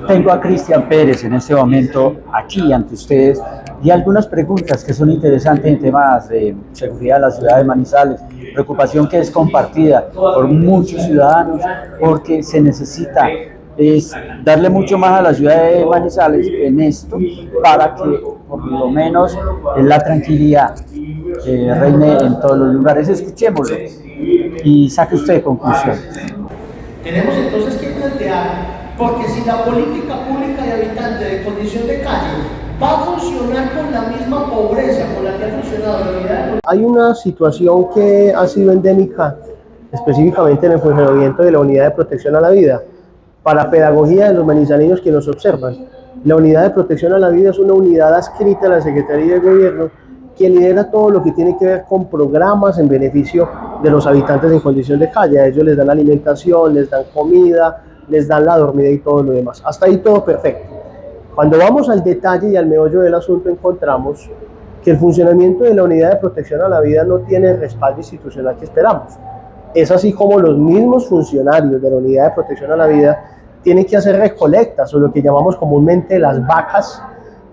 Tengo a Cristian Pérez en este momento aquí ante ustedes y algunas preguntas que son interesantes en temas de seguridad de la ciudad de Manizales, preocupación que es compartida por muchos ciudadanos porque se necesita es darle mucho más a la ciudad de Manizales en esto para que por lo menos la tranquilidad reine en todos los lugares. Escuchémoslo y saque usted conclusiones. Tenemos entonces que plantear, porque si la política pública de habitante de condición de calle va a funcionar con la misma pobreza con la que ha funcionado la unidad de... Hay una situación que ha sido endémica, específicamente en el funcionamiento de la unidad de protección a la vida, para pedagogía de los manizaleños que nos observan. La unidad de protección a la vida es una unidad adscrita a la Secretaría de Gobierno que lidera todo lo que tiene que ver con programas en beneficio de los habitantes en condición de calle. A ellos les dan alimentación, les dan comida, les dan la dormida y todo lo demás. Hasta ahí todo perfecto. Cuando vamos al detalle y al meollo del asunto encontramos que el funcionamiento de la unidad de protección a la vida no tiene el respaldo institucional que esperamos. Es así como los mismos funcionarios de la unidad de protección a la vida tienen que hacer recolectas o lo que llamamos comúnmente las vacas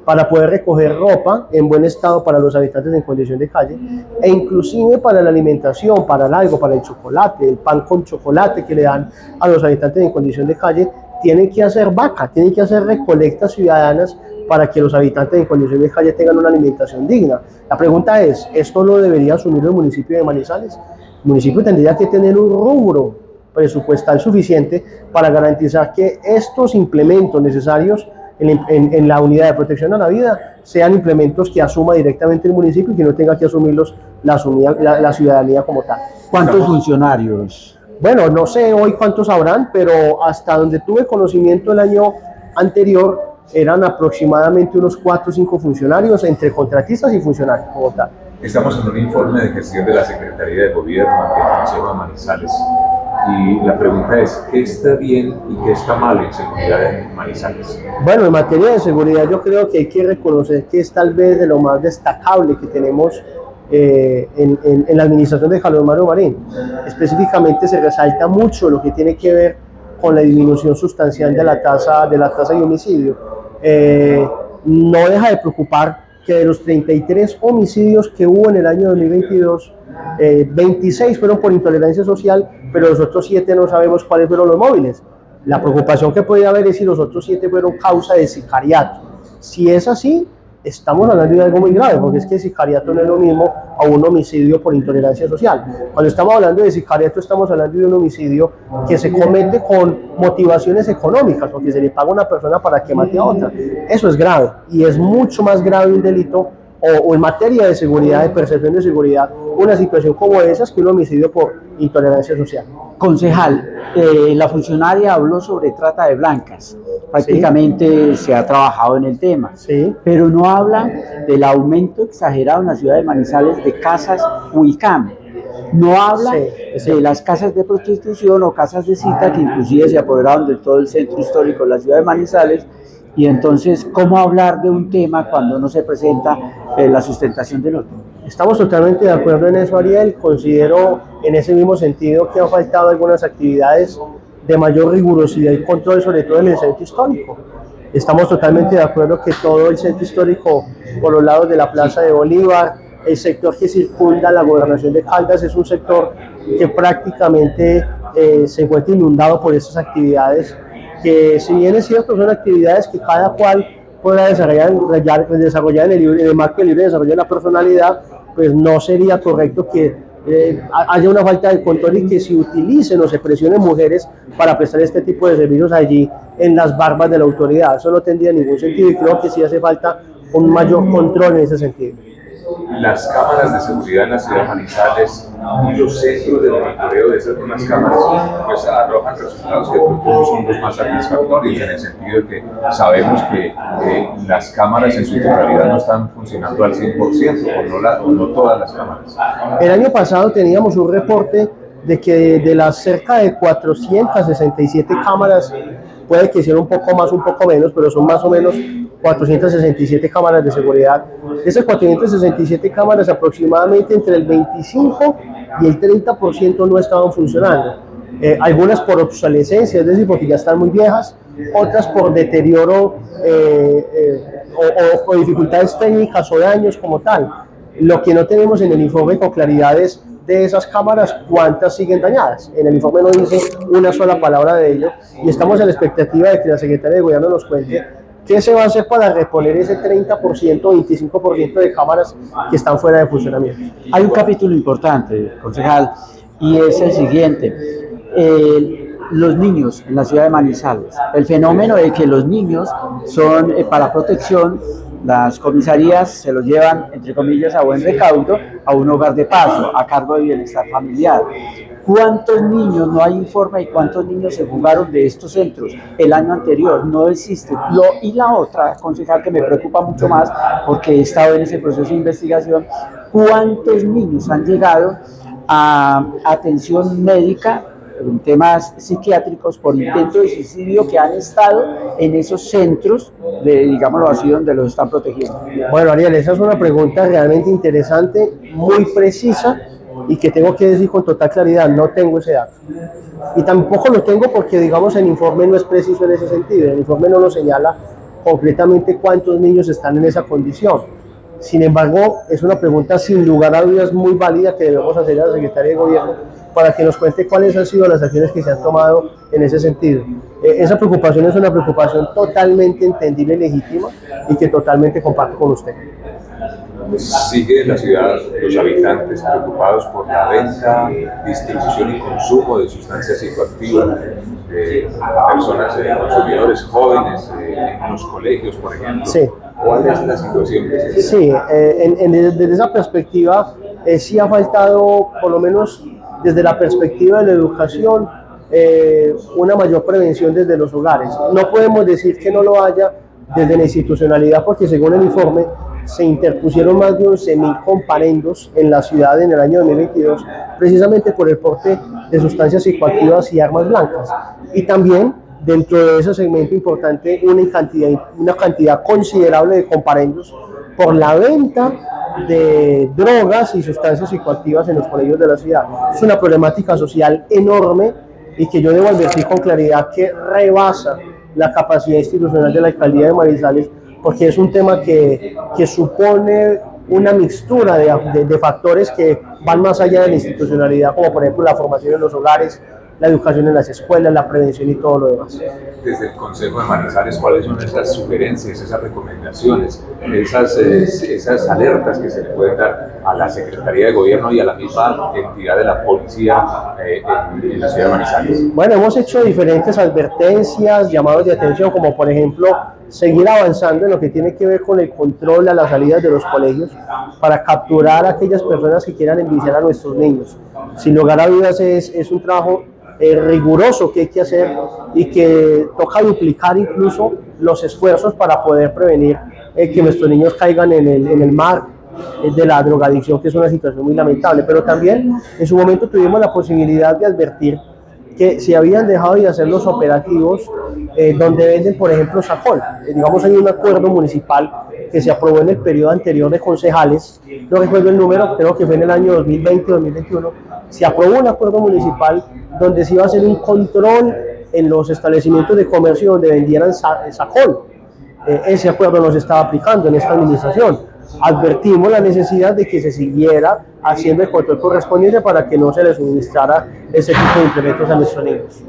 para poder recoger ropa en buen estado para los habitantes en condición de calle e inclusive para la alimentación, para el algo, para el chocolate, el pan con chocolate que le dan a los habitantes en condición de calle, tienen que hacer vaca, tienen que hacer recolectas ciudadanas para que los habitantes en condición de calle tengan una alimentación digna. La pregunta es, ¿esto lo debería asumir el municipio de Manizales? El municipio tendría que tener un rubro presupuestal suficiente para garantizar que estos implementos necesarios en la unidad de protección a la vida sean implementos que asuma directamente el municipio y que no tenga que asumirlos la ciudadanía como tal. ¿Cuántos funcionarios? Bueno, no sé hoy cuántos habrán, pero hasta donde tuve conocimiento el año anterior eran aproximadamente unos 4 o 5 funcionarios entre contratistas y funcionarios como tal. Estamos en un informe de gestión de la Secretaría de Gobierno ante el Consejo de Manizales y la pregunta es, ¿qué está bien y qué está mal en seguridad en Manizales? Bueno, en materia de seguridad yo creo que hay que reconocer que es tal vez de lo más destacable que tenemos en la administración de Carlos Mario Marín. Específicamente se resalta mucho lo que tiene que ver con la disminución sustancial de la tasa de homicidio. No deja de preocupar que de los 33 homicidios que hubo en el año 2022, 26 fueron por intolerancia social, pero los otros 7 no sabemos cuáles fueron los móviles. La preocupación que puede haber es si los otros 7 fueron causa de sicariato. Si es así, estamos hablando de algo muy grave, porque es que sicariato no es lo mismo a un homicidio por intolerancia social. Cuando estamos hablando de sicariato, estamos hablando de un homicidio que se comete con motivaciones económicas, porque se le paga a una persona para que mate a otra. Eso es grave, y es mucho más grave un delito o en materia de seguridad, de percepción de seguridad, una situación como esa es que un homicidio por intolerancia social. Concejal, la funcionaria habló sobre trata de blancas, prácticamente sí. Se ha trabajado en el tema, sí. Pero no habla del aumento exagerado en la ciudad de Manizales de casas Wicam. No habla de las casas de prostitución o casas de cita que inclusive se apoderaron de todo el centro histórico de la ciudad de Manizales. Y entonces, ¿cómo hablar de un tema cuando no se presenta la sustentación del otro? Estamos totalmente de acuerdo en eso, Ariel. Considero en ese mismo sentido que han faltado algunas actividades de mayor rigurosidad y control, sobre todo en el centro histórico. Estamos totalmente de acuerdo que todo el centro histórico, por los lados de la Plaza de Bolívar, el sector que circunda la gobernación de Caldas, es un sector que prácticamente se encuentra inundado por esas actividades que, si bien es cierto, son actividades que cada cual pueda desarrollar en el marco del libre desarrollo de la personalidad, pues no sería correcto que haya una falta de control y que se utilicen o se presionen mujeres para prestar este tipo de servicios allí en las barbas de la autoridad. Eso no tendría ningún sentido y creo que sí hace falta un mayor control en ese sentido. Las cámaras de seguridad en la ciudad de Manizales y los centros de monitoreo de esas mismas cámaras pues arrojan resultados que no son los más satisfactorios, en el sentido de que sabemos que las cámaras en su totalidad no están funcionando al 100% o no todas las cámaras. El año pasado teníamos un reporte de que de las cerca de 467 cámaras, puede que sean un poco más, un poco menos, pero son más o menos 467 cámaras de seguridad. De esas 467 cámaras, aproximadamente entre el 25 y el 30% no estaban funcionando. Algunas por obsolescencia, es decir, porque ya están muy viejas, otras por deterioro o dificultades técnicas o daños como tal. Lo que no tenemos en el informe con claridad es de esas cámaras cuántas siguen dañadas. En el informe no dice una sola palabra de ello y estamos en la expectativa de que la Secretaría de Gobierno nos cuente qué se va a hacer para reponer ese 30% o 25% de cámaras que están fuera de funcionamiento. Hay un capítulo importante, concejal, y es el siguiente. Los niños en la ciudad de Manizales, el fenómeno de que los niños son para protección, las comisarías se los llevan, entre comillas, a buen recaudo, a un hogar de paso, a cargo de bienestar familiar. ¿Cuántos niños, no hay informe y cuántos niños se jugaron de estos centros el año anterior? No existe. Y la otra, concejal, que me preocupa mucho más, porque he estado en ese proceso de investigación, ¿cuántos niños han llegado a atención médica en temas psiquiátricos por intento de suicidio que han estado en esos centros, digámoslo así, donde los están protegiendo? Bueno, Ariel, esa es una pregunta realmente interesante, muy precisa y que tengo que decir con total claridad, no tengo ese dato. Y tampoco lo tengo porque, digamos, el informe no es preciso en ese sentido, el informe no nos señala concretamente cuántos niños están en esa condición. Sin embargo, es una pregunta sin lugar a dudas muy válida que debemos hacer a la Secretaría de Gobierno para que nos cuente cuáles han sido las acciones que se han tomado en ese sentido. Esa preocupación es una preocupación totalmente entendible y legítima y que totalmente comparto con usted. Sigue en la ciudad los habitantes preocupados por la venta, distribución y consumo de sustancias psicoactivas de personas, consumidores jóvenes en los colegios, por ejemplo. Sí. ¿Cuál es la situación que se tiene? Sí, desde esa perspectiva sí ha faltado, por lo menos desde la perspectiva de la educación, una mayor prevención desde los hogares. No podemos decir que no lo haya desde la institucionalidad porque según el informe se interpusieron más de 11.000 comparendos en la ciudad en el año 2022 precisamente por el porte de sustancias psicoactivas y armas blancas. Y también dentro de ese segmento importante una cantidad considerable de comparendos por la venta de drogas y sustancias psicoactivas en los colegios de la ciudad. Es una problemática social enorme y que yo debo advertir con claridad que rebasa la capacidad institucional de la alcaldía de Manizales, porque es un tema que supone una mixtura de factores que van más allá de la institucionalidad, como por ejemplo la formación en los hogares, la educación en las escuelas, la prevención y todo lo demás. Desde el Consejo de Manizales, ¿cuáles son esas sugerencias, esas recomendaciones, esas alertas que se le pueden dar a la Secretaría de Gobierno y a la misma entidad de la policía en la ciudad de Manizales? Bueno, hemos hecho diferentes advertencias, llamados de atención, como por ejemplo seguir avanzando en lo que tiene que ver con el control a las salidas de los colegios para capturar a aquellas personas que quieran enviciar a nuestros niños. Sin lugar a dudas es un trabajo riguroso que hay que hacer y que toca duplicar incluso los esfuerzos para poder prevenir que nuestros niños caigan en el mar de la drogadicción, que es una situación muy lamentable. Pero también en su momento tuvimos la posibilidad de advertir que se habían dejado de hacer los operativos donde venden, por ejemplo, Sacol. Digamos, hay un acuerdo municipal que se aprobó en el periodo anterior de concejales, no recuerdo el número, creo que fue en el año 2020-2021, se aprobó un acuerdo municipal donde se iba a hacer un control en los establecimientos de comercio donde vendieran Sacol. Ese acuerdo no se estaba aplicando en esta administración. Advertimos la necesidad de que se siguiera haciendo el control correspondiente para que no se les suministrara ese tipo de implementos a nuestros niños.